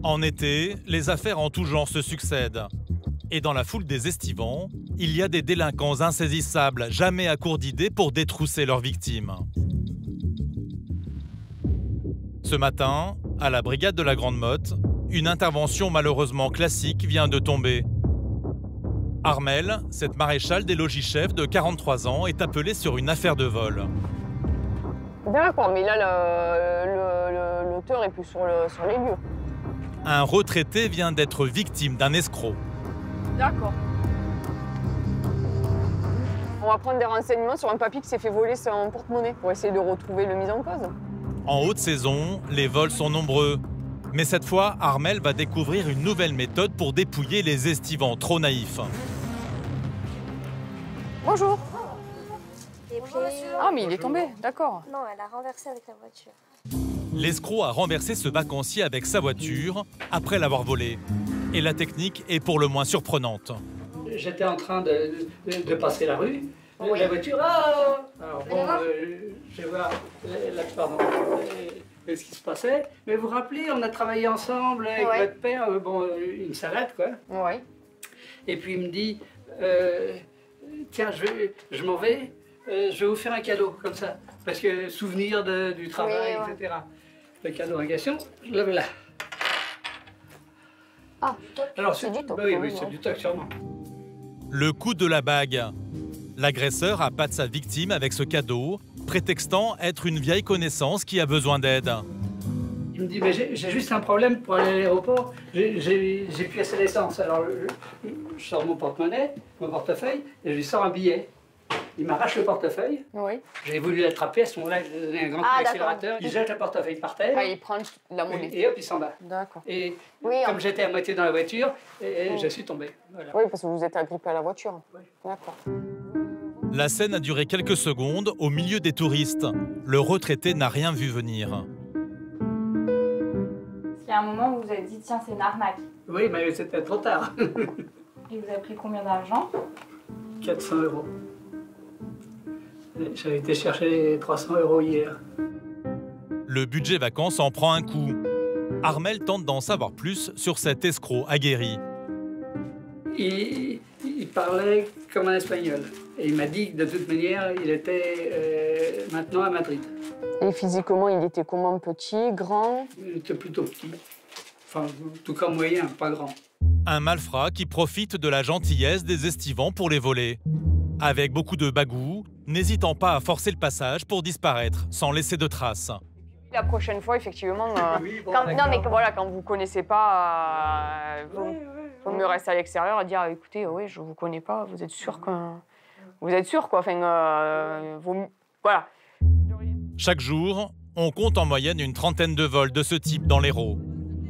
En été, les affaires en tout genre se succèdent. Et dans la foule des estivants, il y a des délinquants insaisissables, jamais à court d'idées pour détrousser leurs victimes. Ce matin, à la brigade de la Grande Motte, une intervention malheureusement classique vient de tomber. Armel, cette maréchale des logis-chefs de 43 ans, est appelée sur une affaire de vol. D'accord, mais là, l'auteur est plus sur les lieux. Un retraité vient d'être victime d'un escroc. D'accord. On va prendre des renseignements sur un papy qui s'est fait voler son porte-monnaie pour essayer de retrouver le mis en cause. En haute saison, les vols sont nombreux. Mais cette fois, Armel va découvrir une nouvelle méthode pour dépouiller les estivants trop naïfs. Bonjour. Et puis... Ah, mais il est tombé, d'accord. Non, elle a renversé avec la voiture. L'escroc a renversé ce vacancier avec sa voiture après l'avoir volé. Et la technique est pour le moins surprenante. J'étais en train de passer la rue. Oui. La voiture, ah alors bon, je vais voir ce qui se passait. Mais vous vous rappelez, on a travaillé ensemble avec votre père, une salade quoi. Oui. Et puis il me dit, tiens, je m'en vais, je vais vous faire un cadeau comme ça. Parce que souvenir du travail, etc. Le cadeau en question, je l'avais là. Ah, alors c'est du toc. Oui, c'est du toc sûrement. Le coup de la bague. L'agresseur appâte sa victime avec ce cadeau, prétextant être une vieille connaissance qui a besoin d'aide. Il me dit, mais j'ai juste un problème pour aller à l'aéroport, j'ai plus assez d'essence. Alors je sors mon porte-monnaie, mon portefeuille, et je lui sors un billet. Il m'arrache le portefeuille. Oui. J'ai voulu l'attraper, à ce moment-là, je lui ai donné un grand coup d'accélérateur. Il jette le portefeuille par terre. Ah, il prend la monnaie. Et hop, il s'en va. D'accord. Et comme j'étais à moitié dans la voiture, je suis tombé. Voilà. Oui, parce que vous êtes agrippé à la voiture. Oui. D'accord. La scène a duré quelques secondes au milieu des touristes. Le retraité n'a rien vu venir. Il y a un moment où vous vous avez dit, tiens, c'est une arnaque. Oui, mais c'était trop tard. Et vous avez pris combien d'argent? 400 €. J'avais été chercher 300 € hier. Le budget vacances en prend un coup. Armel tente d'en savoir plus sur cet escroc aguerri. Il parlait comme un espagnol. Et il m'a dit que de toute manière, il était maintenant à Madrid. Et physiquement, il était comment? Petit, grand? Il était plutôt petit. Enfin, en tout cas moyen, pas grand. Un malfrat qui profite de la gentillesse des estivants pour les voler. Avec beaucoup de bagou, n'hésitant pas à forcer le passage pour disparaître sans laisser de traces. La prochaine fois, effectivement, Oui, bon, non mais voilà, quand vous ne connaissez pas, vous me restez à l'extérieur et dire écoutez, oui, je ne vous connais pas, vous êtes sûr que... Vous êtes sûr quoi, enfin, voilà. Chaque jour, on compte en moyenne une trentaine de vols de ce type dans l'Hérault.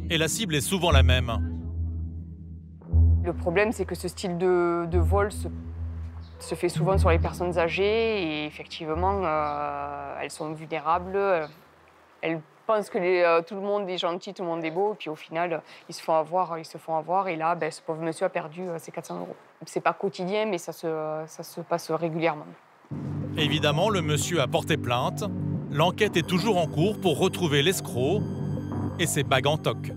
Et la cible est souvent la même. Le problème, c'est que ce style de vol se fait souvent sur les personnes âgées et effectivement, elles sont vulnérables. Elles pensent que tout le monde est gentil, tout le monde est beau, et puis au final, ils se font avoir, et là, ce pauvre monsieur a perdu ses 400 €. C'est pas quotidien, mais ça se passe régulièrement. Évidemment, le monsieur a porté plainte. L'enquête est toujours en cours pour retrouver l'escroc et ses bagues en toc.